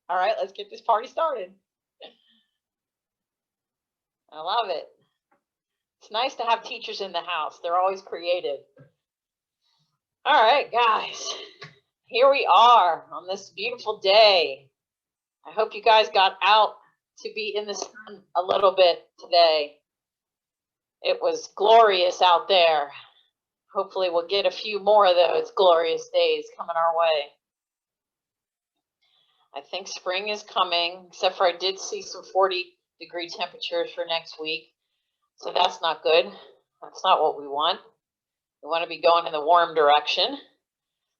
All right, let's get this party started. I love it. It's nice to have teachers in the house. They're always creative. All right, guys, here we are on this beautiful day. I hope you guys got out to be in the sun a little bit today. It was glorious out there. Hopefully we'll get a few more of those glorious days coming our way. I think spring is coming, except for I did see some 40-degree temperatures for next week. So that's not good. That's not what we want. We want to be going in the warm direction.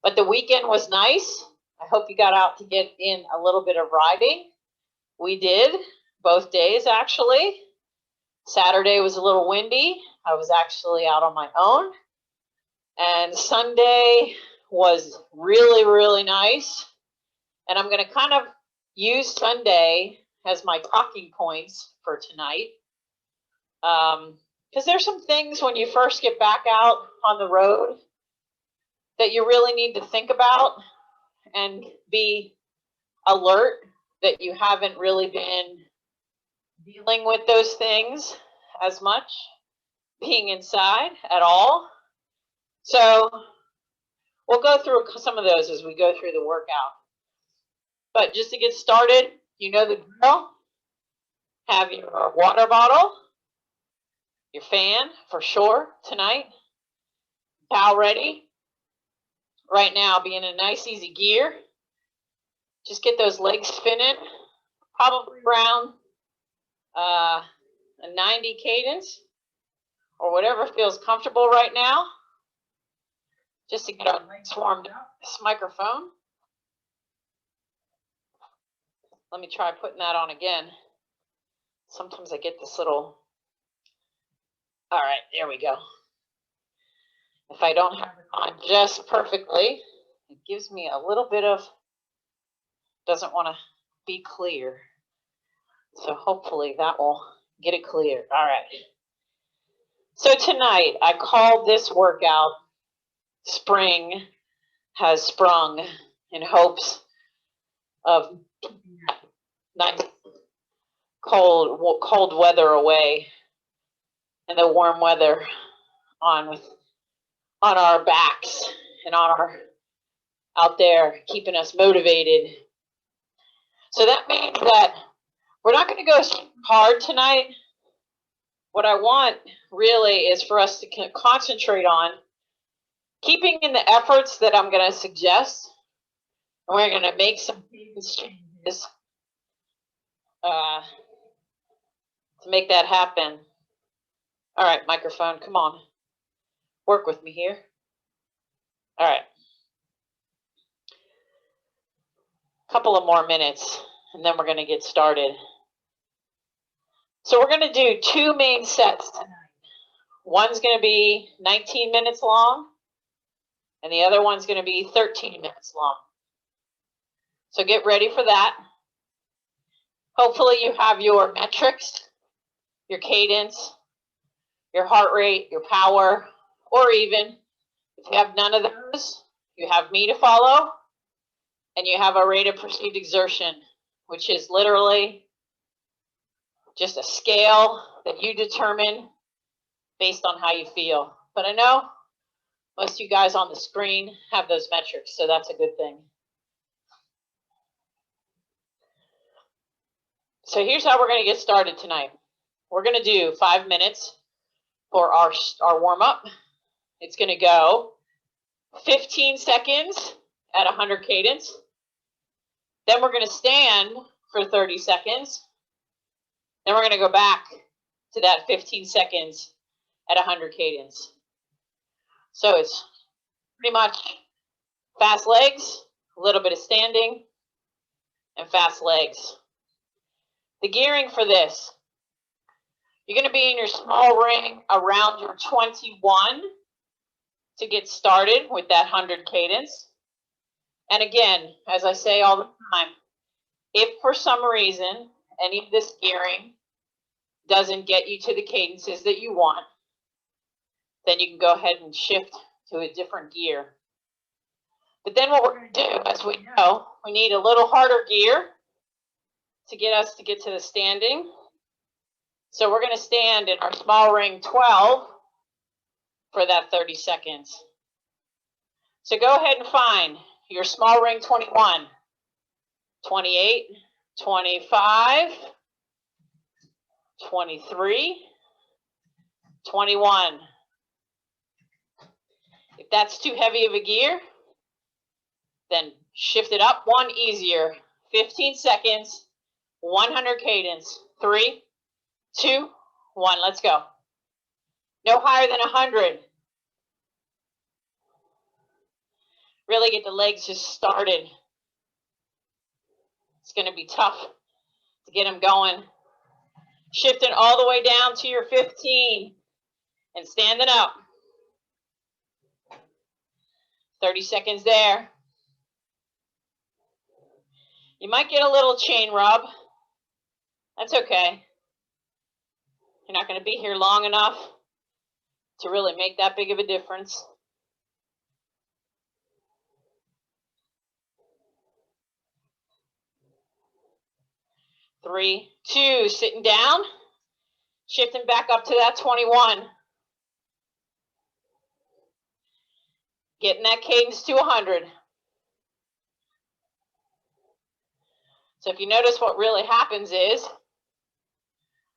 But the weekend was nice. I hope you got out to get in a little bit of riding. We did, both days actually. Saturday was a little windy. I was actually out on my own. And Sunday was really, really nice. And I'm going to kind of use Sunday as my talking points for tonight. Because there's some things when you first get back out on the road that you really need to think about and be alert that you haven't really been dealing with those things as much, being inside at all. So we'll go through some of those as we go through the workout. But just to get started, you know the drill. Have your water bottle, your fan for sure tonight. Towel ready. Right now, be in a nice easy gear. Just get those legs spinning, probably around a 90 cadence or whatever feels comfortable right now. Just to get our legs warmed up. This microphone. Let me try putting that on again. Sometimes I get this little. All right, there we go. If I don't have it on just perfectly, it gives me a little bit of, doesn't want to be clear. So hopefully that will get it clear. All right. So tonight I called this workout Spring Has Sprung in hopes of nice cold weather away and the warm weather on our backs and out there keeping us motivated. So that means that we're not going to go hard tonight. What I want really is for us to concentrate on keeping in the efforts that I'm going to suggest. And we're going to make some changes to make that happen. All right, microphone, come on. Work with me here. All right. A couple of more minutes, and then we're going to get started. So we're going to do 2 main sets tonight. One's going to be 19 minutes long, and the other one's going to be 13 minutes long. So get ready for that. Hopefully you have your metrics, your cadence, your heart rate, your power, or even if you have none of those, you have me to follow, and you have a rate of perceived exertion, which is literally just a scale that you determine based on how you feel. But I know most of you guys on the screen have those metrics, so that's a good thing. So here's how we're going to get started tonight. We're going to do 5 minutes for our warm-up. It's going to go 15 seconds at 100 cadence. Then we're going to stand for 30 seconds. Then we're going to go back to that 15 seconds at 100 cadence. So it's pretty much fast legs, a little bit of standing, and fast legs. The gearing for this, you're going to be in your small ring around your 21 to get started with that 100 cadence. And again, as I say all the time, if for some reason any of this gearing doesn't get you to the cadences that you want, then you can go ahead and shift to a different gear. But then what we're going to do, as we know, we need a little harder gear to get to the standing. So we're going to stand in our small ring 12 for that 30 seconds. So go ahead and find your small ring 21, 28, 25, 23, 21. If that's too heavy of a gear, then shift it up one easier. 15 seconds, 100 cadence. 3, 2, 1, let's go. No higher than 100. Really get the legs just started. It's going to be tough to get them going. Shifting all the way down to your 15 and standing up. 30 seconds there. You might get a little chain rub. That's okay. You're not going to be here long enough to really make that big of a difference. Three, two, sitting down, shifting back up to that 21. Getting that cadence to 100. So if you notice, what really happens is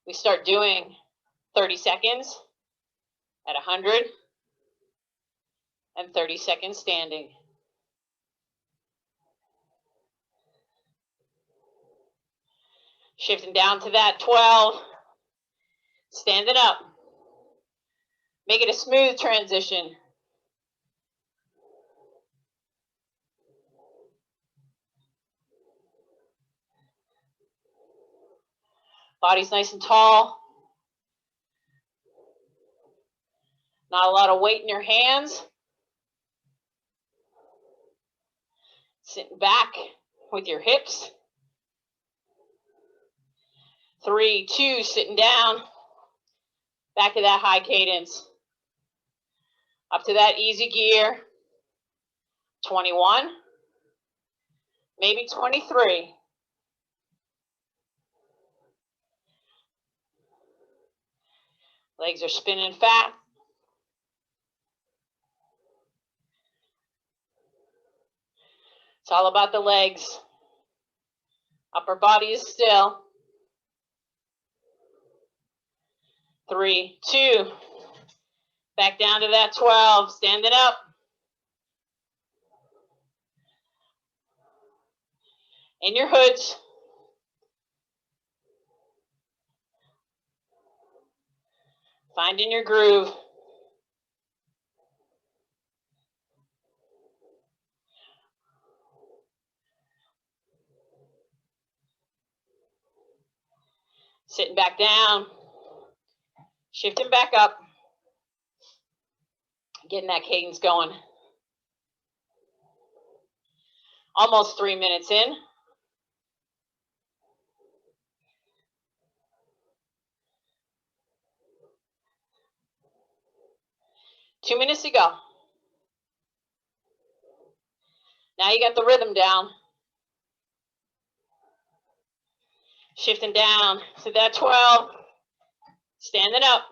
we start doing 30 seconds at 100 and 30 seconds standing. Shifting down to that 12, standing up. Make it a smooth transition. Body's nice and tall. Not a lot of weight in your hands. Sitting back with your hips. 3, 2, sitting down. Back to that high cadence. Up to that easy gear. 21. Maybe 23. Legs are spinning fast. It's all about the legs. Upper body is still. 3, 2. Back down to that 12. Standing up. In your hoods. Finding your groove. Sitting back down. Shifting back up. Getting that cadence going. Almost 3 minutes in. Two minutes to go. Now you got the rhythm down. Shifting down to that 12. Standing up.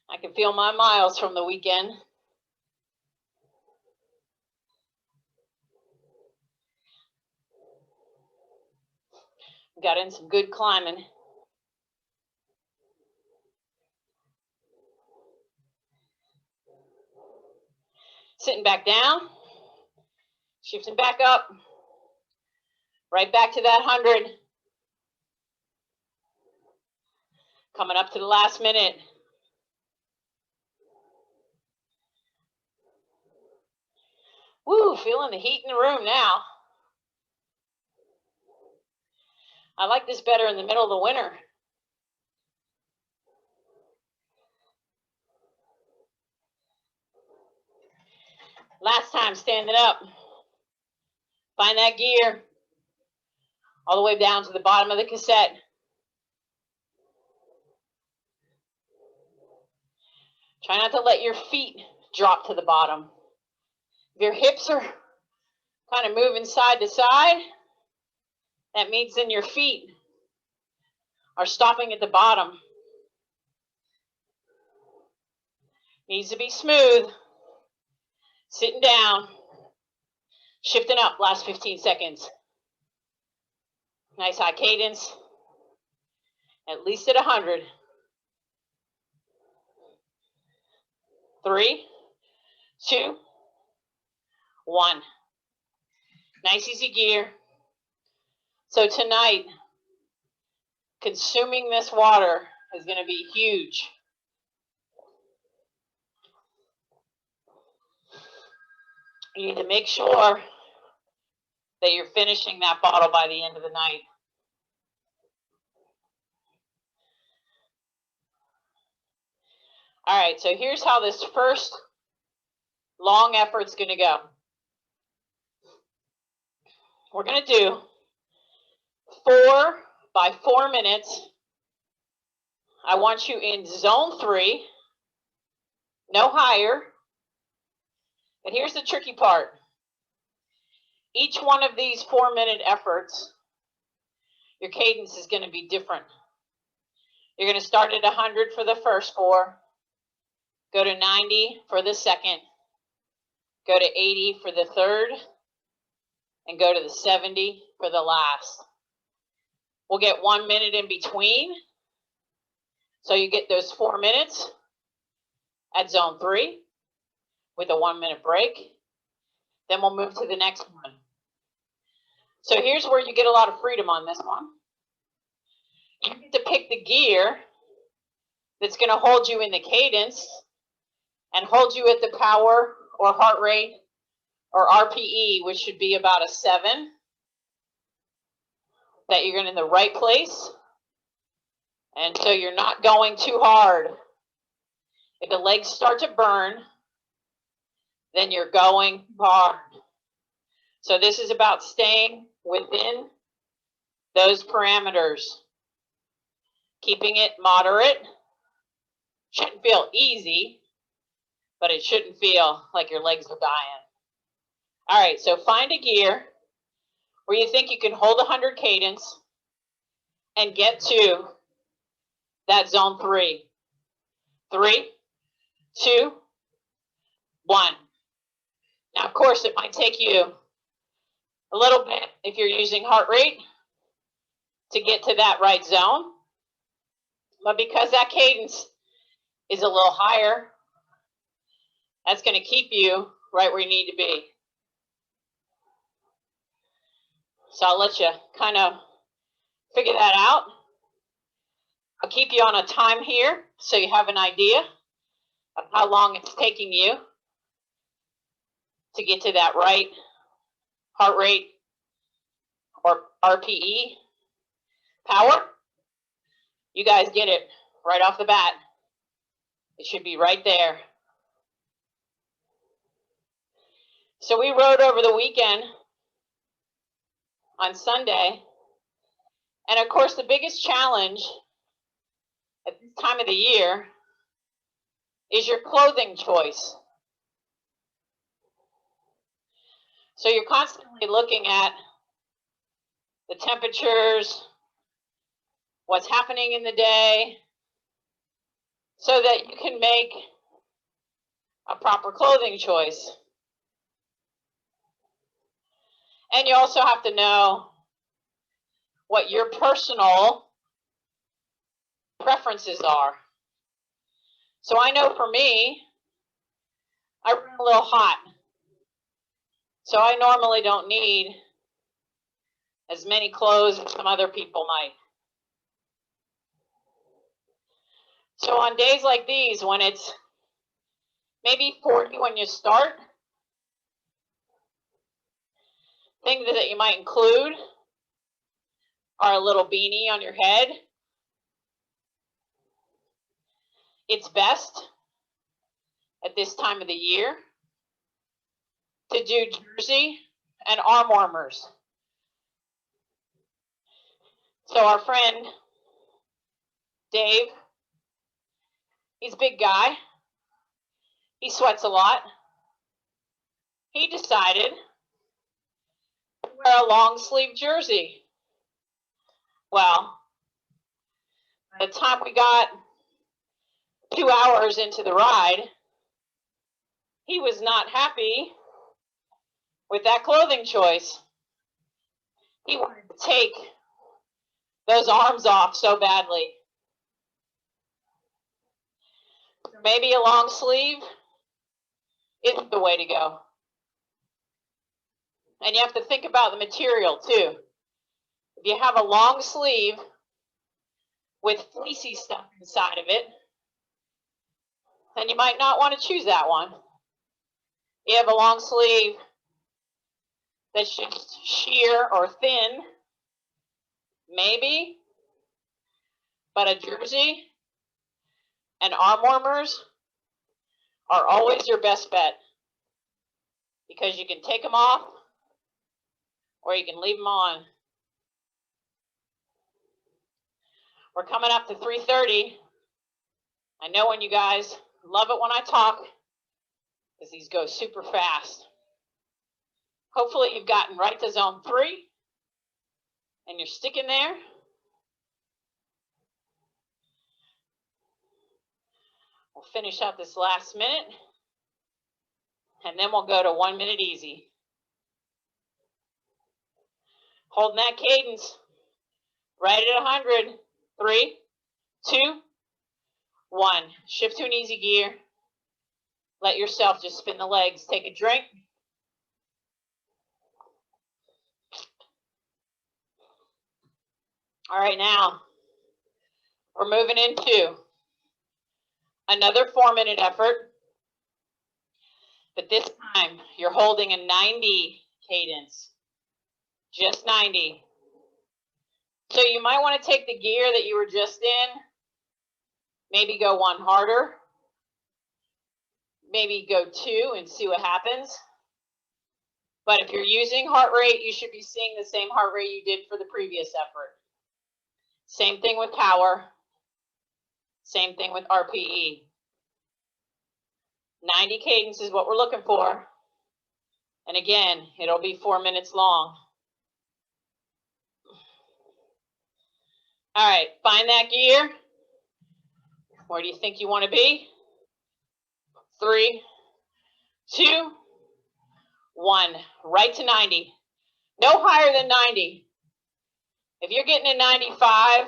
I can feel my miles from the weekend. Got in some good climbing. Sitting back down. Shifting back up. Right back to that 100. Coming up to the last minute. Woo, feeling the heat in the room now. I like this better in the middle of the winter. Last time standing up. Find that gear. All the way down to the bottom of the cassette. Try not to let your feet drop to the bottom. If your hips are kind of moving side to side, that means then your feet are stopping at the bottom. Needs to be smooth. Sitting down. Shifting up, last 15 seconds. Nice high cadence. At least at 100. 3, 2, 1. Nice easy gear. So tonight, consuming this water is going to be huge. You need to make sure that you're finishing that bottle by the end of the night. All right, so here's how this first long effort's going to go. We're going to do 4 by 4 minutes. I want you in zone 3, no higher. But here's the tricky part. Each one of these 4-minute efforts, your cadence is going to be different. You're going to start at 100 for the first 4, go to 90 for the second, go to 80 for the third, and go to the 70 for the last. We'll get 1 minute in between. So you get those 4 minutes at zone 3 with a 1-minute break. Then we'll move to the next one. So here's where you get a lot of freedom on this one. You get to pick the gear that's going to hold you in the cadence and hold you at the power or heart rate or RPE, which should be about a 7, that you're in the right place. And so you're not going too hard. If the legs start to burn, then you're going hard. So this is about staying within those parameters. Keeping it moderate. Shouldn't feel easy, but it shouldn't feel like your legs are dying. All right, so find a gear where you think you can hold 100 cadence and get to that zone 3. 3, 2, 1. Now, of course, it might take you a little bit if you're using heart rate to get to that right zone. But because that cadence is a little higher, that's going to keep you right where you need to be. So I'll let you kind of figure that out. I'll keep you on a time here so you have an idea of how long it's taking you to get to that right heart rate or RPE power. You guys get it right off the bat. It should be right there. So we rode over the weekend on Sunday. And of course, the biggest challenge at this time of the year is your clothing choice. So you're constantly looking at the temperatures, what's happening in the day, so that you can make a proper clothing choice. And you also have to know what your personal preferences are. So I know for me, I run a little hot. So I normally don't need as many clothes as some other people might. So on days like these, when it's maybe 40 when you start, things that you might include are a little beanie on your head. It's best at this time of the year to do jersey and arm warmers. So our friend Dave, he's a big guy, he sweats a lot. He decided to wear a long sleeve jersey. Well, by the time we got 2 hours into the ride, he was not happy with that clothing choice. He wanted to take those arms off so badly. Maybe a long sleeve isn't the way to go. And you have to think about the material too. If you have a long sleeve with fleecy stuff inside of it, then you might not want to choose that one. You have a long sleeve that's just sheer or thin, maybe, but a jersey and arm warmers are always your best bet because you can take them off or you can leave them on. We're coming up to 3:30. I know when you guys love it when I talk because these go super fast. Hopefully you've gotten right to zone 3 and you're sticking there. We'll finish out this last minute and then we'll go to 1 minute easy. Holding that cadence right at 100. 3, 2, 1. Shift to an easy gear. Let yourself just spin the legs. Take a drink. All right, now we're moving into another 4-minute effort, but this time you're holding a 90 cadence, just 90. So you might want to take the gear that you were just in, maybe go 1 harder, maybe go 2 and see what happens. But if you're using heart rate, you should be seeing the same heart rate you did for the previous effort. Same thing with power, same thing with RPE. 90 cadence is what we're looking for. And again, it'll be 4 minutes long. All right, find that gear. Where do you think you want to be? 3, 2, 1. Right to 90. No higher than 90. If you're getting a 95,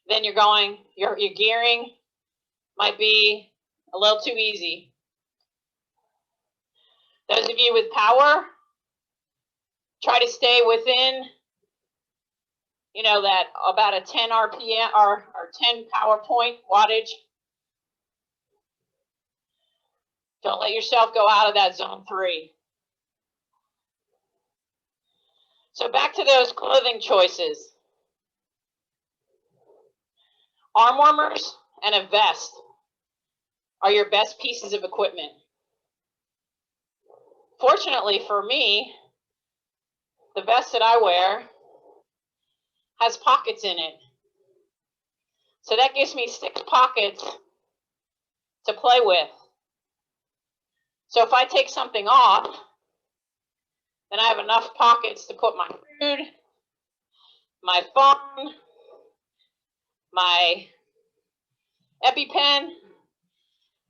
then you're going, your gearing might be a little too easy. Those of you with power, try to stay within, you know, that about a 10 RPM or 10 power point wattage. Don't let yourself go out of that zone 3. So back to those clothing choices. Arm warmers and a vest are your best pieces of equipment. Fortunately for me, the vest that I wear has pockets in it. So that gives me 6 pockets to play with. So if I take something off, then I have enough pockets to put my food, my phone, my EpiPen,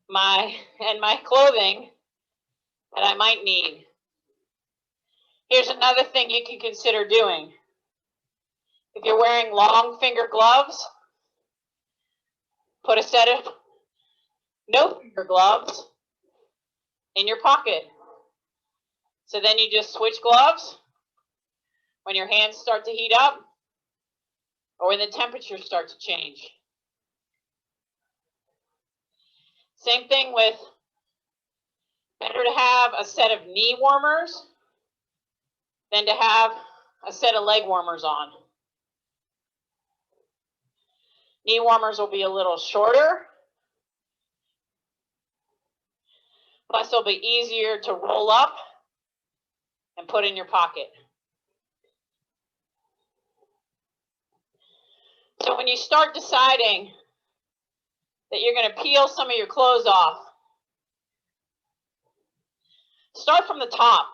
and my clothing that I might need. Here's another thing you can consider doing. If you're wearing long finger gloves, put a set of no finger gloves in your pocket. So then you just switch gloves when your hands start to heat up or when the temperatures start to change. Same thing with, better to have a set of knee warmers than to have a set of leg warmers on. Knee warmers will be a little shorter, plus they'll be easier to roll up and put in your pocket. So when you start deciding that you're going to peel some of your clothes off. Start from the top.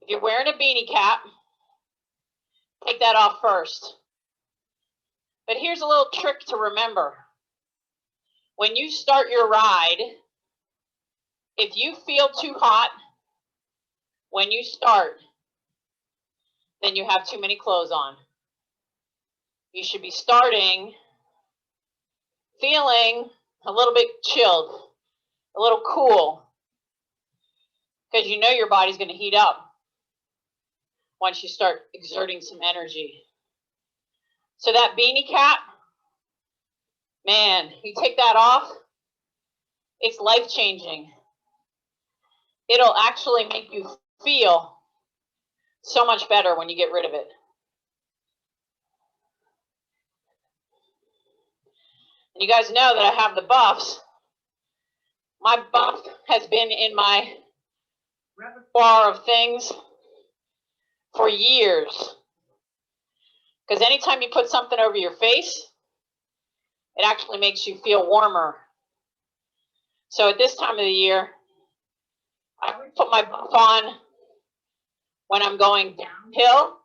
If you're wearing a beanie cap, take that off first. But here's a little trick to remember. When you start your ride, if you feel too hot when you start, then you have too many clothes on. You should be starting feeling a little bit chilled, a little cool, because you know your body's going to heat up once you start exerting some energy. So that beanie cap, man, you take that off, it's life-changing. It'll actually make you feel so much better when you get rid of it. And you guys know that I have the buffs. My buff has been in my repertoire of things for years. Because anytime you put something over your face, it actually makes you feel warmer. So at this time of the year, I put my buff on when I'm going downhill,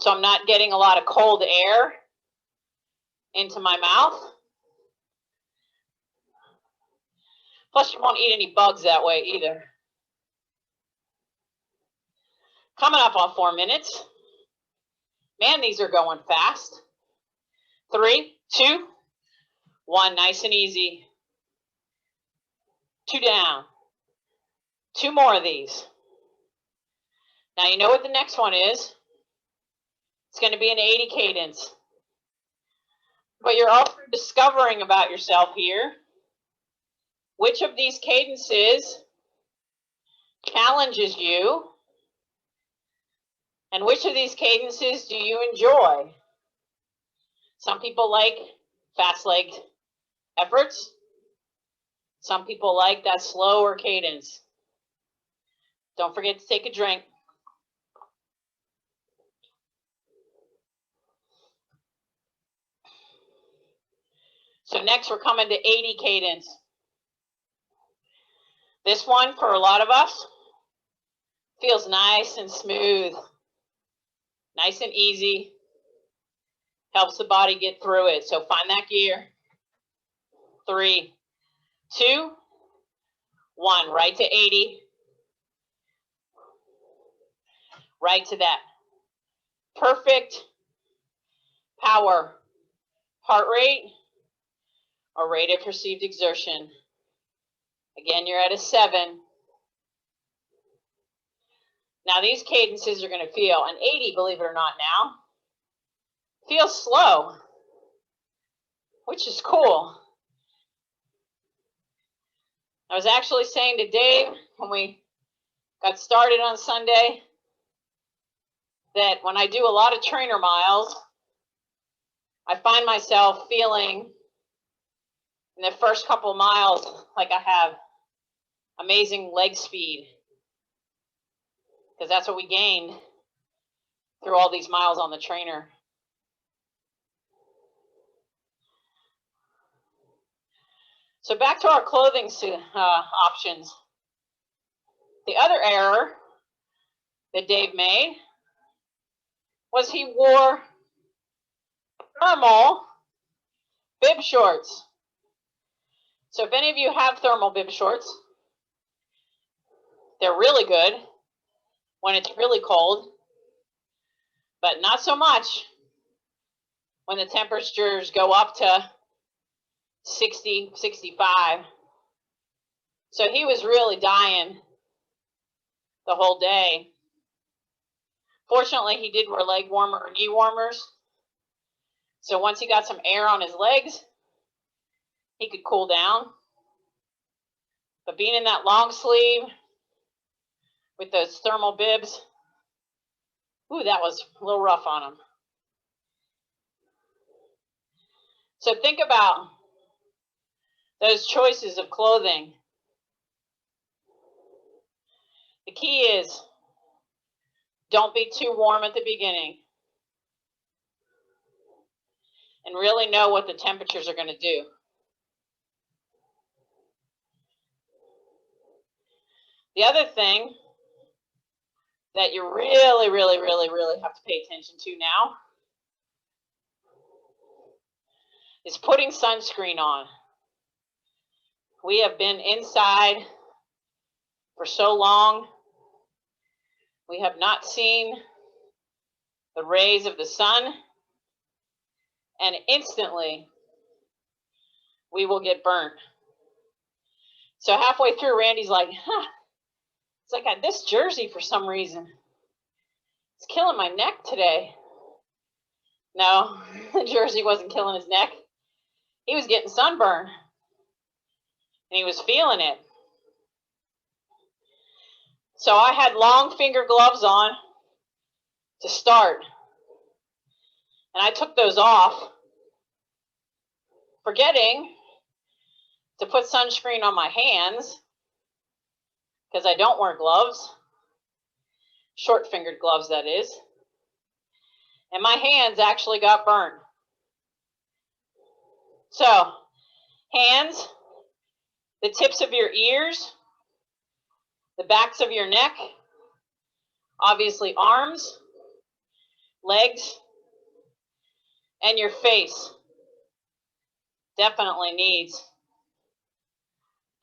so I'm not getting a lot of cold air into my mouth. Plus, you won't eat any bugs that way either. Coming up on 4 minutes. Man, these are going fast. 3, 2, 1, nice and easy. 2 down. 2 more of these. Now you know what the next one is. It's going to be an 80 cadence. But you're also discovering about yourself here which of these cadences challenges you and which of these cadences do you enjoy. Some people like fast-legged efforts. Some people like that slower cadence. Don't forget to take a drink. So next we're coming to 80 cadence. This one, for a lot of us, feels nice and smooth, nice and easy, helps the body get through it. So find that gear. 3, 2, 1, right to 80, right to that perfect power, heart rate, or rate of perceived exertion. Again, you're at a 7. Now these cadences are going to feel, an 80, believe it or not now, feels slow, which is cool. I was actually saying to Dave when we got started on Sunday that when I do a lot of trainer miles, I find myself feeling in the first couple miles like I have amazing leg speed, because that's what we gained through all these miles on the trainer. So back to our clothing options. The other error that Dave made was he wore thermal bib shorts. So if any of you have thermal bib shorts, they're really good when it's really cold, but not so much when the temperatures go up to 60, 65. So he was really dying the whole day. Fortunately, he did wear leg warmer or knee warmers. So once he got some air on his legs, he could cool down. But being in that long sleeve with those thermal bibs, ooh, that was a little rough on him. So think about those choices of clothing. The key is don't be too warm at the beginning. and really know what the temperatures are going to do. The other thing that you really have to pay attention to now is putting sunscreen on. We have been inside for so long. We have not seen the rays of the sun, and instantly we will get burnt. So halfway through, Randy's like, it's like this jersey for some reason. It's killing my neck today. No, the jersey wasn't killing his neck. He was getting sunburn, and he was feeling it. So I had long finger gloves on to start, and I took those off, forgetting to put sunscreen on my hands because I don't wear gloves, short-fingered gloves that is, and my hands actually got burned. So, hands, the tips of your ears, the backs of your neck, obviously arms, legs, and your face definitely needs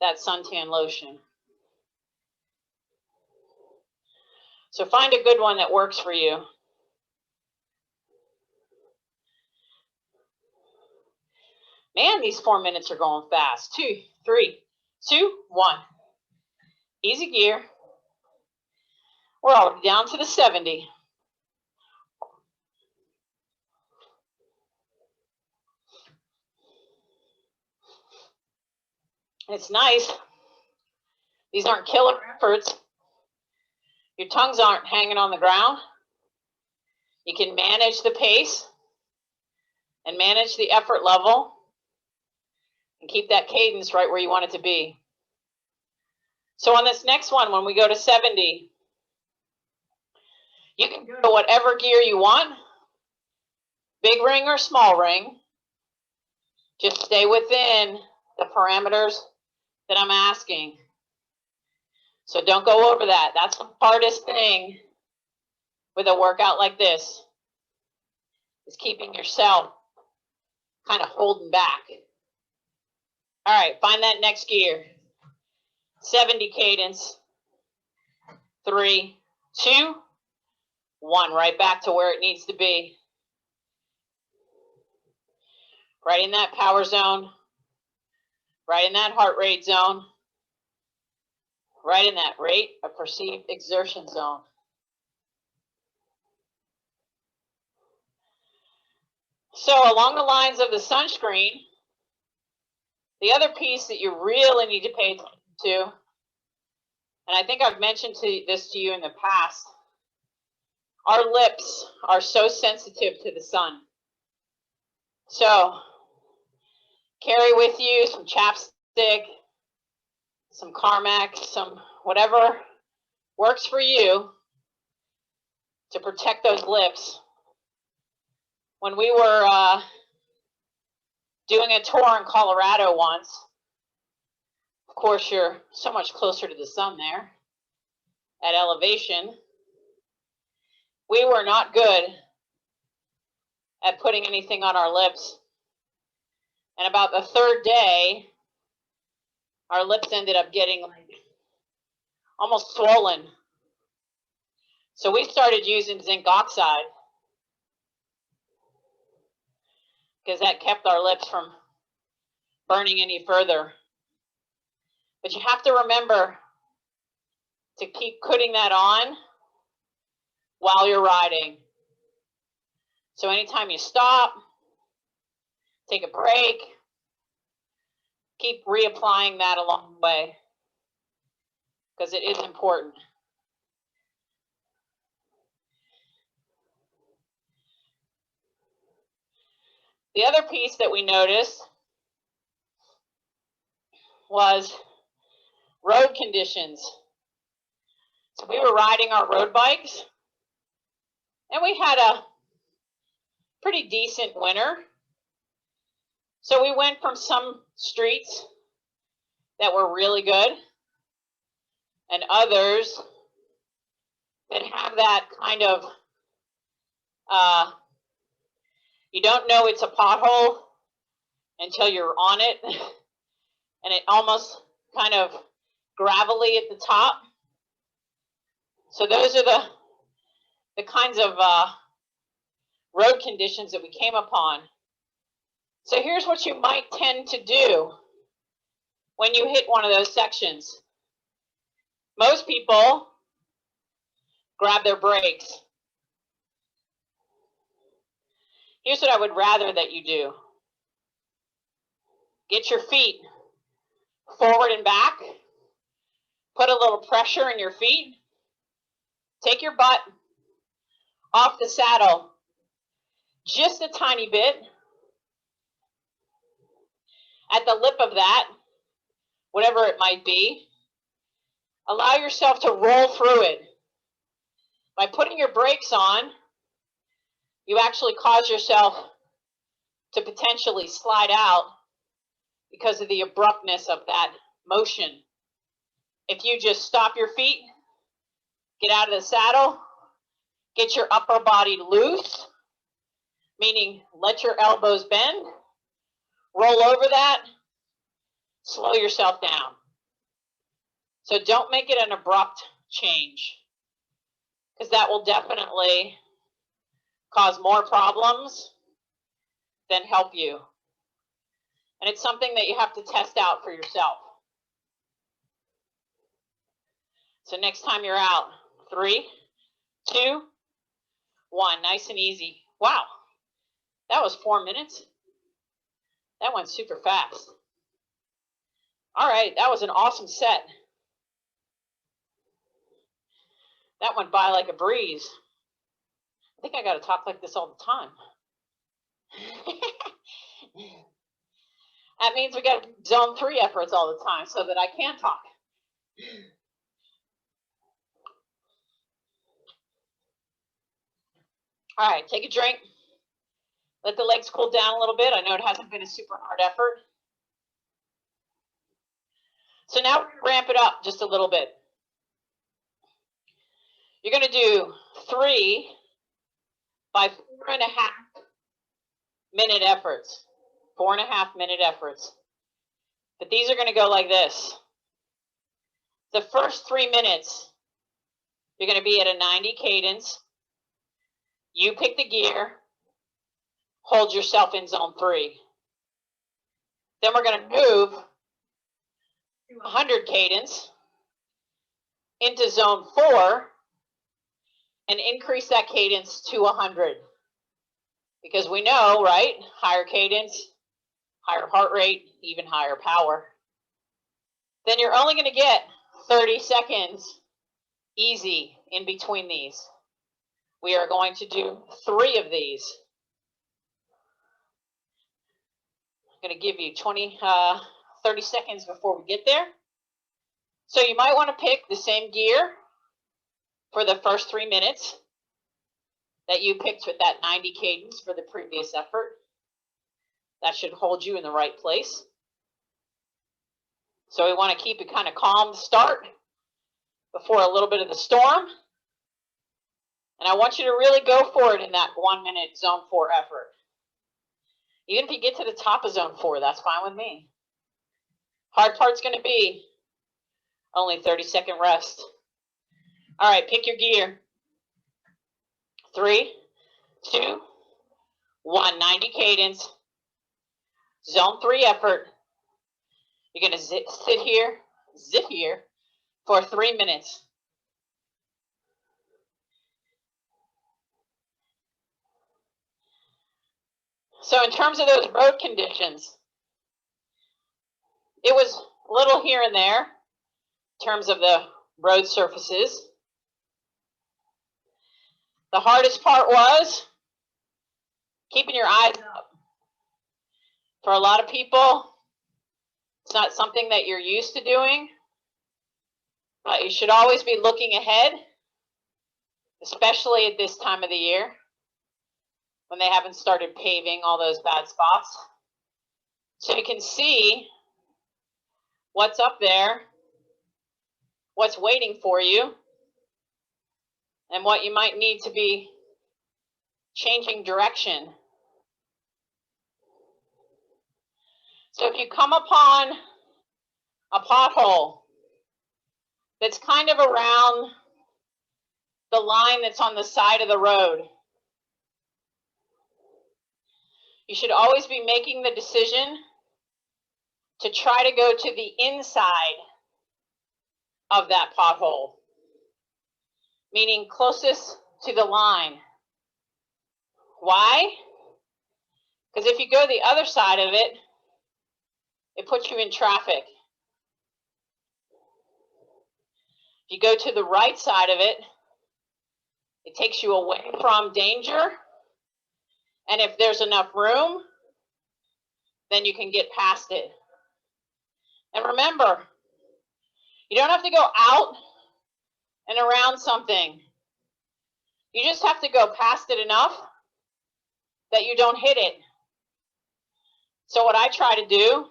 that suntan lotion. So find a good one that works for you. Man, these 4 minutes are going fast. 2, 3, 2, 1. Easy gear. We're already down to the 70. It's nice. These aren't killer efforts. Your tongues aren't hanging on the ground. You can manage the pace and manage the effort level and keep that cadence right where you want it to be. So on this next one, when we go to 70, you can go to whatever gear you want, big ring or small ring. Just stay within the parameters that I'm asking. So don't go over that. That's the hardest thing with a workout like this, is keeping yourself kind of holding back. All right, find that next gear. 70 cadence. 3, 2, 1. Right back to where it needs to be. Right in that power zone. Right in that heart rate zone. Right in that rate of perceived exertion zone. So along the lines of the sunscreen, the other piece that you really need to pay attention to, and I think I've mentioned this to you in the past, our lips are so sensitive to the sun. So carry with you some chapstick, some Carmex, some whatever works for you to protect those lips. When we were doing a tour in Colorado once, of course you're so much closer to the sun there at elevation, we were not good at putting anything on our lips. And about the third day, our lips ended up getting like almost swollen. So we started using zinc oxide because that kept our lips from burning any further. But you have to remember to keep putting that on while you're riding. So anytime you stop, take a break, keep reapplying that along the way because it is important. The other piece that we noticed was road conditions. So we were riding our road bikes, and we had a pretty decent winter. So we went from some streets that were really good and others that have that kind of, you don't know it's a pothole until you're on it, and it almost kind of gravelly at the top. So those are the kinds of road conditions that we came upon. So here's what you might tend to do when you hit one of those sections. Most people grab their brakes. Here's what I would rather that you do. Get your feet forward and back. Put a little pressure in your feet. Take your butt off the saddle just a tiny bit. At the lip of that, whatever it might be, allow yourself to roll through it. By putting your brakes on, you actually cause yourself to potentially slide out because of the abruptness of that motion. If you just stop your feet, get out of the saddle, get your upper body loose, meaning let your elbows bend, roll over that, slow yourself down. So don't make it an abrupt change, because that will definitely cause more problems than help you. And it's something that you have to test out for yourself. So next time you're out, 3, 2, 1, nice and easy. Wow, that was 4 minutes. That went super fast. All right, that was an awesome set. That went by like a breeze. I think I got to talk like this all the time. That means we got zone 3 efforts all the time so that I can talk. All right, take a drink. Let the legs cool down a little bit. I know it hasn't been a super hard effort. So now we're going to ramp it up just a little bit. You're going to do 3 by 4.5 minute efforts. 4.5 minute efforts. But these are going to go like this. The first 3 minutes, you're going to be at a 90 cadence. You pick the gear. Hold yourself in zone 3. Then we're going to move 100 cadence into zone 4 and increase that cadence to 100. Because we know, right, higher cadence, higher heart rate, even higher power. Then you're only going to get 30 seconds easy in between these. We are going to do 3 of these. I'm going to give you 30 seconds before we get there. So you might want to pick the same gear for the first 3 minutes that you picked with that 90 cadence for the previous effort. That should hold you in the right place. So we want to keep it kind of calm to start before a little bit of the storm. And I want you to really go for it in that 1 minute zone 4 effort. Even if you get to the top of zone 4, that's fine with me. Hard part's going to be only 30-second rest. All right, pick your gear. 3, 2, 1, 90 cadence. Zone 3 effort. You're going to zip here for 3 minutes. So in terms of those road conditions, it was a little here and there in terms of the road surfaces. The hardest part was keeping your eyes up. For a lot of people, it's not something that you're used to doing, but you should always be looking ahead, especially at this time of the year when they haven't started paving all those bad spots. So you can see what's up there, what's waiting for you, and what you might need to be changing direction. So if you come upon a pothole that's kind of around the line that's on the side of the road, you should always be making the decision to try to go to the inside of that pothole, meaning closest to the line. Why? Because if you go the other side of it, it puts you in traffic. If you go to the right side of it, it takes you away from danger. And if there's enough room, then you can get past it. And remember, you don't have to go out and around something. You just have to go past it enough that you don't hit it. So what I try to do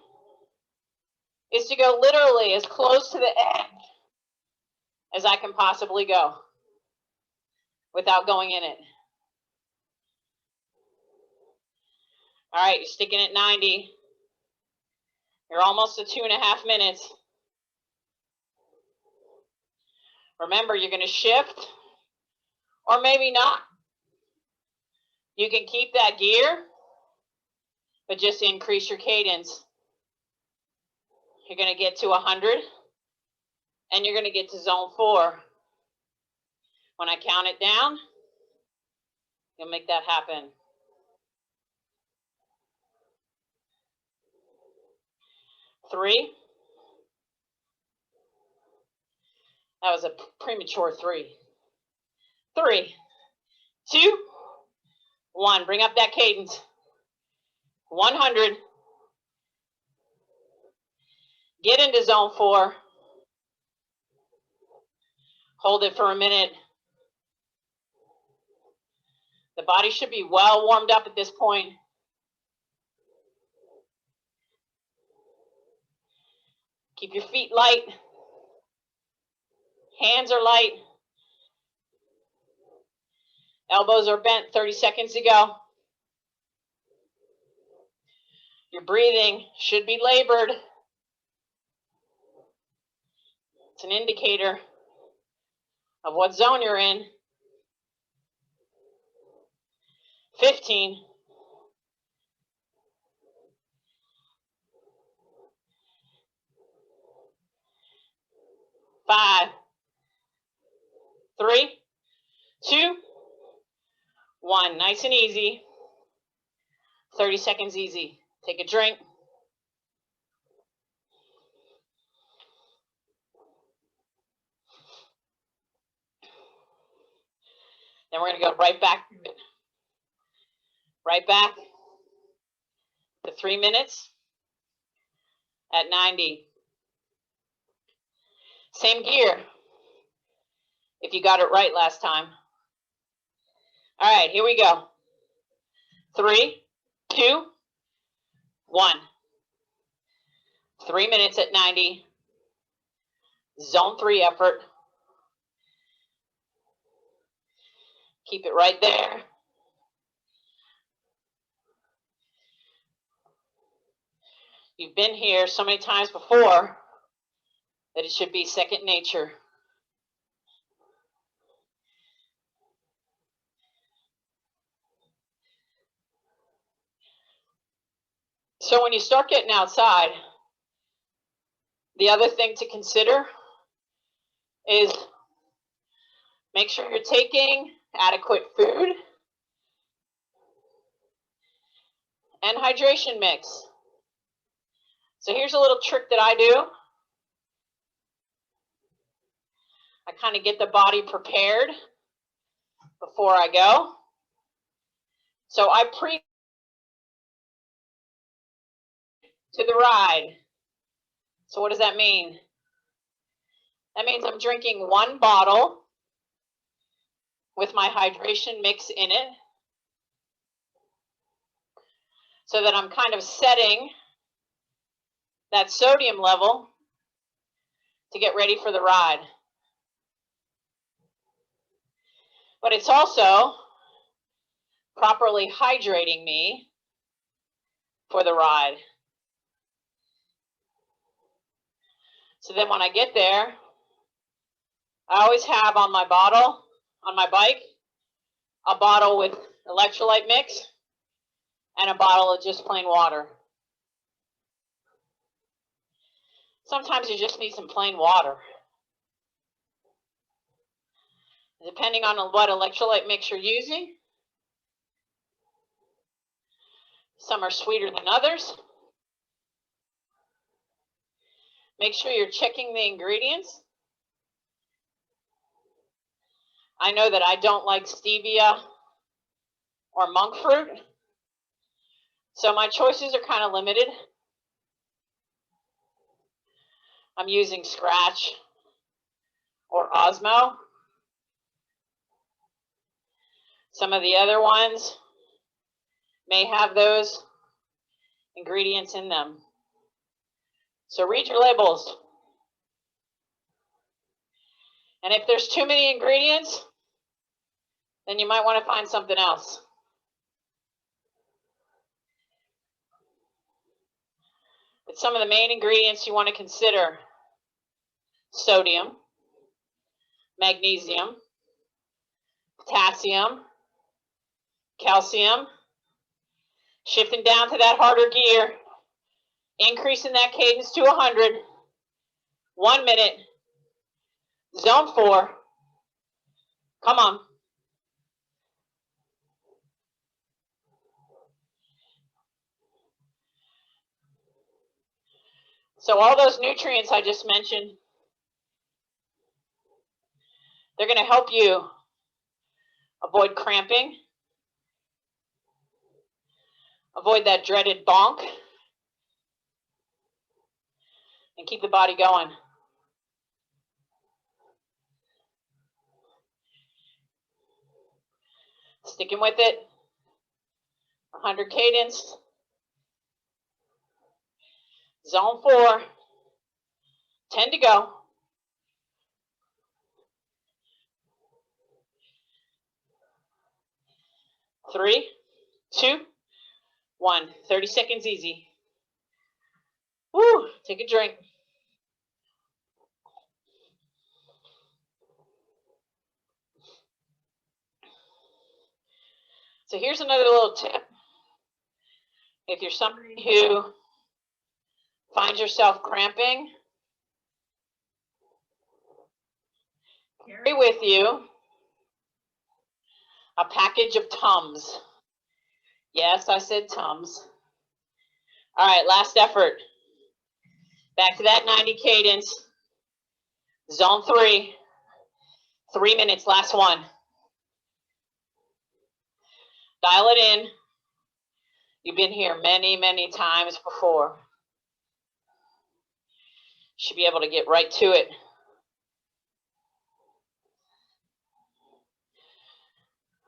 is to go literally as close to the edge as I can possibly go without going in it. All right, you're sticking at 90. You're almost to 2.5 minutes. Remember, you're going to shift or maybe not. You can keep that gear, but just increase your cadence. You're going to get to 100 and you're going to get to zone 4. When I count it down, you'll make that happen. 3. That was a premature 3. 3, 2, 1. Bring up that cadence. 100. Get into zone 4. Hold it for a minute. The body should be well warmed up at this point. Keep your feet light. Hands are light. Elbows are bent 30 seconds ago. Your breathing should be labored. It's an indicator of what zone you're in. 15. 5, 3, 2, 1. Nice and easy. 30 seconds easy. Take a drink. Then we're going to go right back. Right back to 3 minutes at 90. Same gear if you got it right last time. All right, here we go. 3, 2, 1. 3 minutes at 90. Zone 3 effort. Keep it right there. You've been here so many times before that it should be second nature. So when you start getting outside, the other thing to consider is make sure you're taking adequate food and hydration mix. So here's a little trick that I do. I kind of get the body prepared before I go. So I pre to the ride. So what does that mean? That means I'm drinking 1 bottle with my hydration mix in it, so that I'm kind of setting that sodium level to get ready for the ride. But it's also properly hydrating me for the ride. So then when I get there, I always have on my bottle, on my bike, a bottle with electrolyte mix and a bottle of just plain water. Sometimes you just need some plain water. Depending on what electrolyte mix you're using, some are sweeter than others. Make sure you're checking the ingredients. I know that I don't like stevia or monk fruit, so my choices are kind of limited. I'm using Scratch or Osmo. Some of the other ones may have those ingredients in them. So read your labels. And if there's too many ingredients, then you might want to find something else. But some of the main ingredients you want to consider: sodium, magnesium, potassium, calcium, shifting down to that harder gear, increasing that cadence to 100, 1 minute, zone 4, come on. So all those nutrients I just mentioned, they're going to help you avoid cramping, avoid that dreaded bonk, and keep the body going. Sticking with it, 100 cadence, zone 4, 10 to go. Three, 2, 1. 30 seconds easy. Woo, take a drink. So here's another little tip. If you're somebody who finds yourself cramping, carry with you a package of Tums. Yes, I said Tums. All right, last effort. Back to that 90 cadence. Zone 3. 3 minutes, last one. Dial it in. You've been here many, many times before. Should be able to get right to it.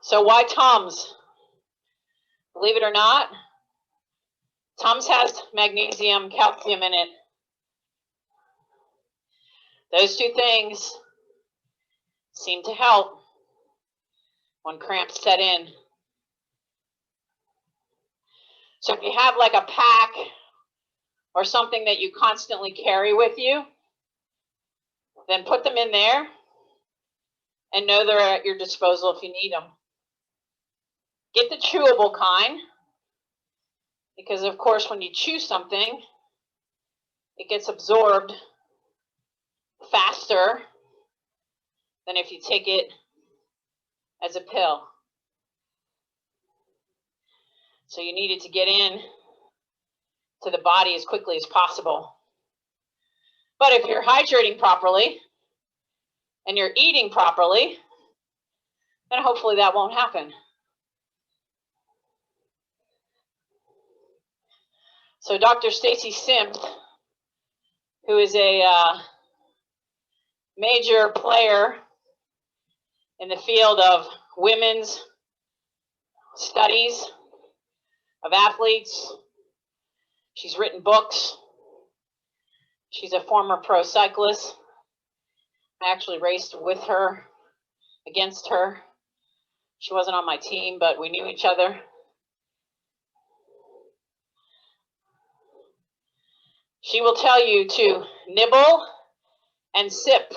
So why Tums? Believe it or not, Tums has magnesium, calcium in it. Those two things seem to help when cramps set in. So if you have like a pack or something that you constantly carry with you, then put them in there and know they're at your disposal if you need them. Get the chewable kind, because of course when you chew something, it gets absorbed faster than if you take it as a pill. So you need it to get in to the body as quickly as possible. But if you're hydrating properly and you're eating properly, then hopefully that won't happen. So Dr. Stacy Sims, who is a major player in the field of women's studies of athletes, she's written books, She's a former pro cyclist. I actually raced with her, against her. She wasn't on my team, but we knew each other. She will tell you to nibble and sip,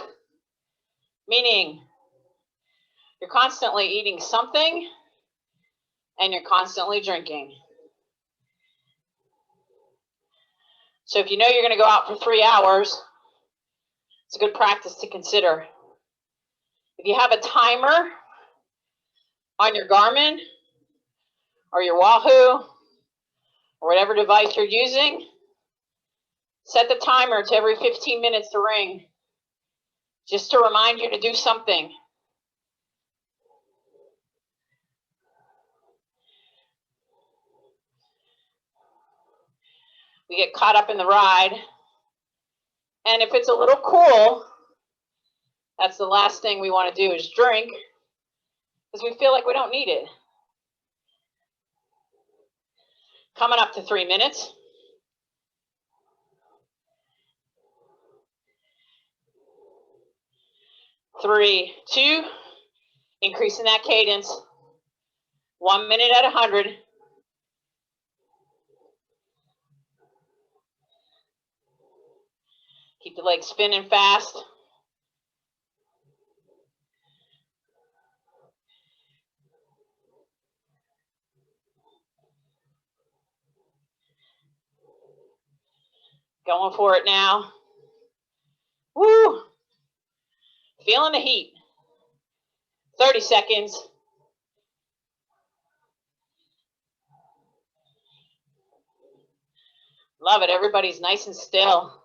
meaning you're constantly eating something and you're constantly drinking. So if you know you're going to go out for 3 hours, it's a good practice to consider. If you have a timer on your Garmin or your Wahoo or whatever device you're using, set the timer to every 15 minutes to ring, just to remind you to do something. We get caught up in the ride, and if it's a little cool, that's the last thing we want to do is drink, because we feel like we don't need it. Coming up to 3 minutes. Three, two, increasing that cadence. 1 minute at 100. Keep the legs spinning fast. Going for it now. Woo! Feeling the heat. 30 seconds. Love it. Everybody's nice and still.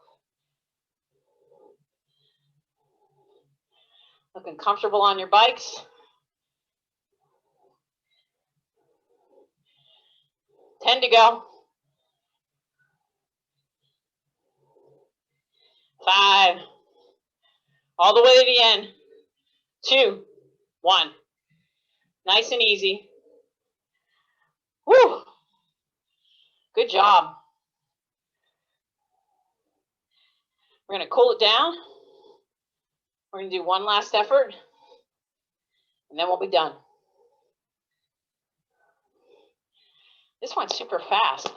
Looking comfortable on your bikes. 10 to go. 5. All the way to the end. 2, 1. Nice and easy. Woo! Good job. We're going to cool it down. We're going to do one last effort, and then we'll be done. This went super fast.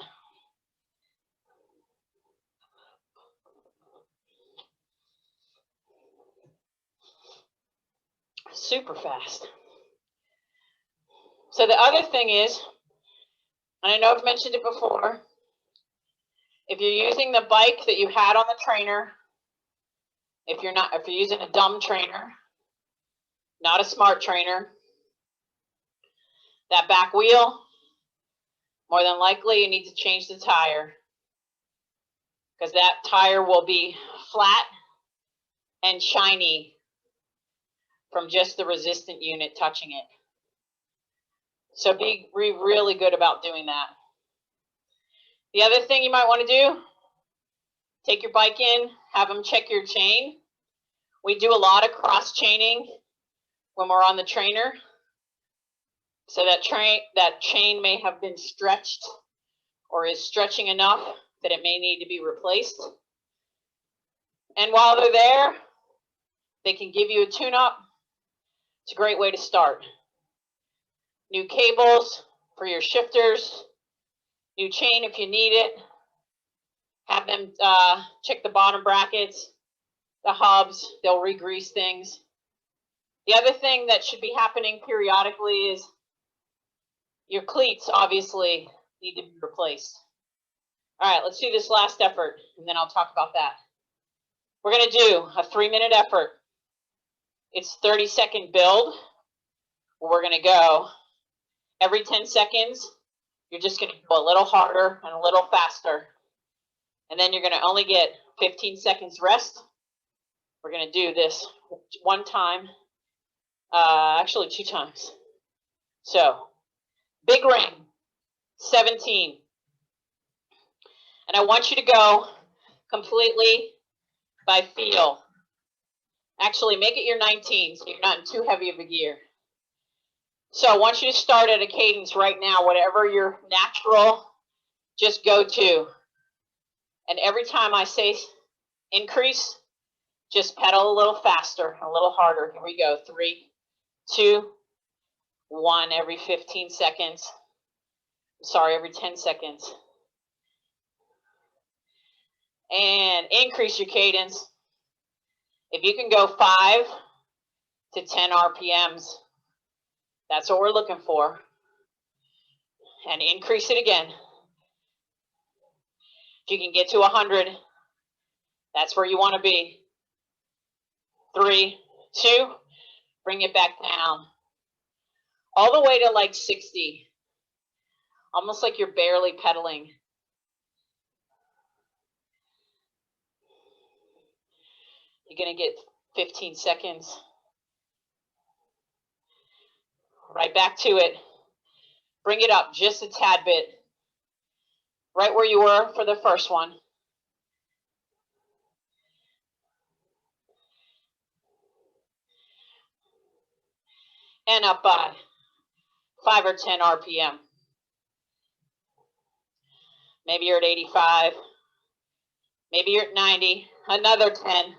Super fast. So the other thing is, and I know I've mentioned it before, if you're using the bike that you had on the trainer, if you're using a dumb trainer, not a smart trainer, that back wheel, more than likely you need to change the tire, because that tire will be flat and shiny from just the resistant unit touching it. So be really good about doing that. The other thing you might want to do, take your bike in, have them check your chain. We do a lot of cross chaining when we're on the trainer. So that chain may have been stretched or is stretching enough that it may need to be replaced. And while they're there, they can give you a tune-up. It's a great way to start. New cables for your shifters, new chain if you need it. Have them check the bottom brackets, the hubs, they'll re-grease things. The other thing that should be happening periodically is your cleats obviously need to be replaced. All right, let's do this last effort, and then I'll talk about that. We're going to do a 3-minute effort. It's 30-second build. We're going to go every 10 seconds. You're just going to go a little harder and a little faster. And then you're going to only get 15 seconds rest. We're going to do this one time, actually 2 times. So, big ring, 17. And I want you to go completely by feel. Actually, make it your 19 so you're not in too heavy of a gear. So I want you to start at a cadence right now, whatever your natural, just go to. And every time I say Increase, just pedal a little faster, a little harder. Here we go. 3, 2, 1 every 15 seconds. Sorry, every 10 seconds. And increase your cadence. If you can go 5 to 10 RPMs, that's what we're looking for. And increase it again. If you can get to 100, that's where you want to be. 3, 2, bring it back down. All the way to like 60. Almost like you're barely pedaling. You're going to get 15 seconds. Right back to it. Bring it up just a tad bit. Right where you were for the first one. And up by 5 or 10 RPM. Maybe you're at 85. Maybe you're at 90. Another 10.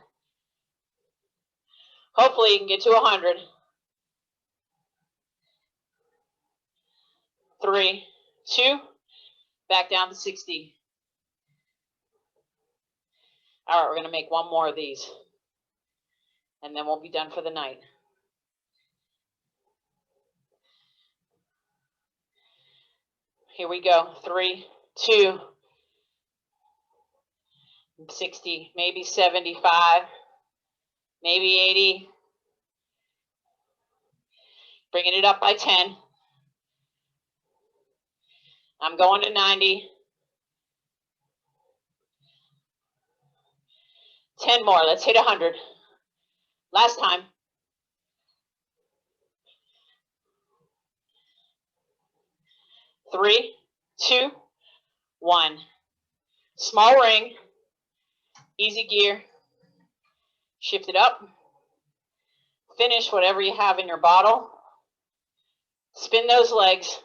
Hopefully you can get to 100. 3, 2, back down to 60. All right, we're going to make one more of these. And then we'll be done for the night. Here we go. 3, 2, 60, maybe 75, maybe 80. Bringing it up by 10. I'm going to 90. 10 more. Let's hit 100. Last time. 3, 2, 1. Small ring. Easy gear. Shift it up. Finish whatever you have in your bottle. Spin those legs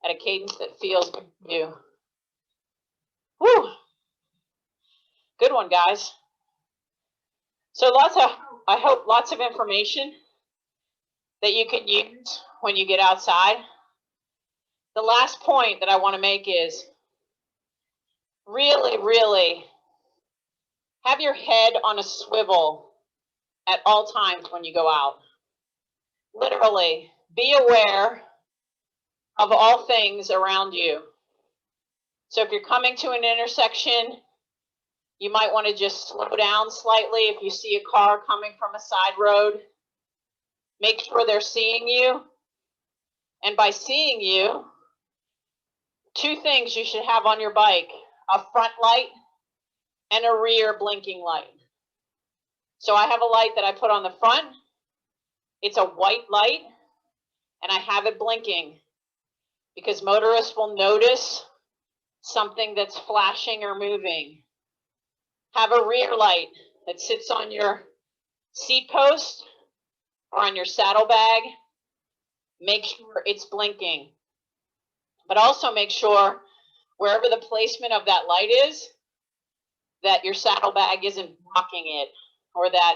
at a cadence that feels good to you. Woo! Good one, guys. So I hope lots of information that you can use when you get outside. The last point that I want to make is really, really have your head on a swivel at all times when you go out. Literally, be aware of all things around you. So if you're coming to an intersection, you might want to just slow down slightly. If you see a car coming from a side road, make sure they're seeing you. And by seeing you, 2 things you should have on your bike: a front light and a rear blinking light. So I have a light that I put on the front. It's a white light, and I have it blinking because motorists will notice something that's flashing or moving. Have a rear light that sits on your seat post or on your saddlebag. Make sure it's blinking. But also make sure wherever the placement of that light is, that your saddlebag isn't blocking it, or that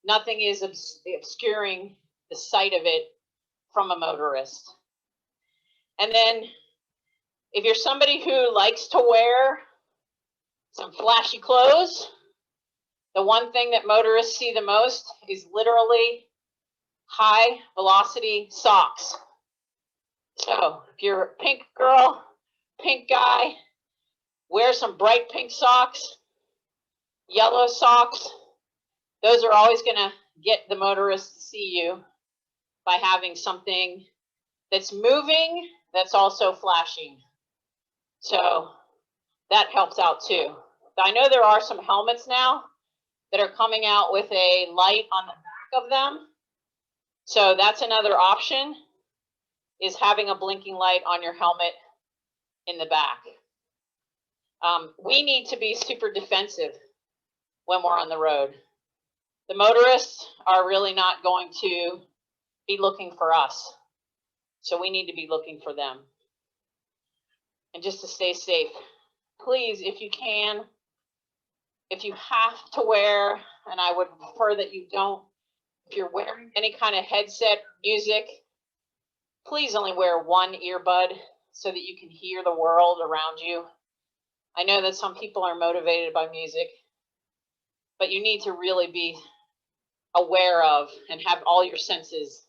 nothing is obscuring the sight of it from a motorist. And then if you're somebody who likes to wear some flashy clothes, the one thing that motorists see the most is literally high velocity socks. So if you're a pink girl, pink guy, wear some bright pink socks, yellow socks. Those are always going to get the motorist to see you by having something that's moving, that's also flashing. So that helps out too. I know there are some helmets now that are coming out with a light on the back of them. So that's another option, is having a blinking light on your helmet in the back. We need to be super defensive when we're on the road. The motorists are really not going to be looking for us. So we need to be looking for them. And just to stay safe, please, if you can, If you have to wear, and I would prefer that you don't, if you're wearing any kind of headset music, please only wear one earbud so that you can hear the world around you. I know that some people are motivated by music, but you need to really be aware of and have all your senses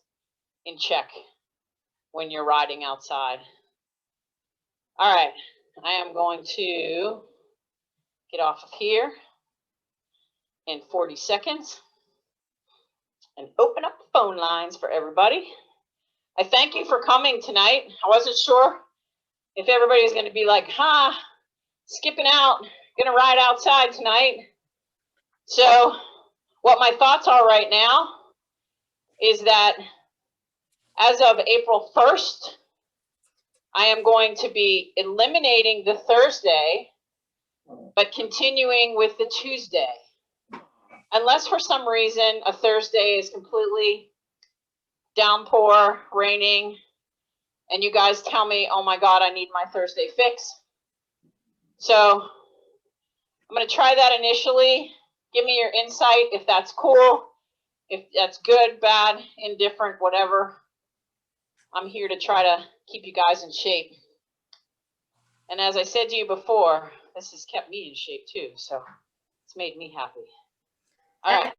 in check when you're riding outside. All right, I am going to get off of here in 40 seconds and open up the phone lines for everybody. I thank you for coming tonight. I wasn't sure if everybody was going to be like, skipping out, going to ride outside tonight. So what my thoughts are right now is that as of April 1st, I am going to be eliminating the Thursday, but continuing with the Tuesday. Unless for some reason a Thursday is completely downpour, raining, and you guys tell me, oh my God, I need my Thursday fix. So I'm going to try that initially. Give me your insight if that's cool, if that's good, bad, indifferent, whatever. I'm here to try to keep you guys in shape. And as I said to you before, this has kept me in shape too, so it's made me happy. All right.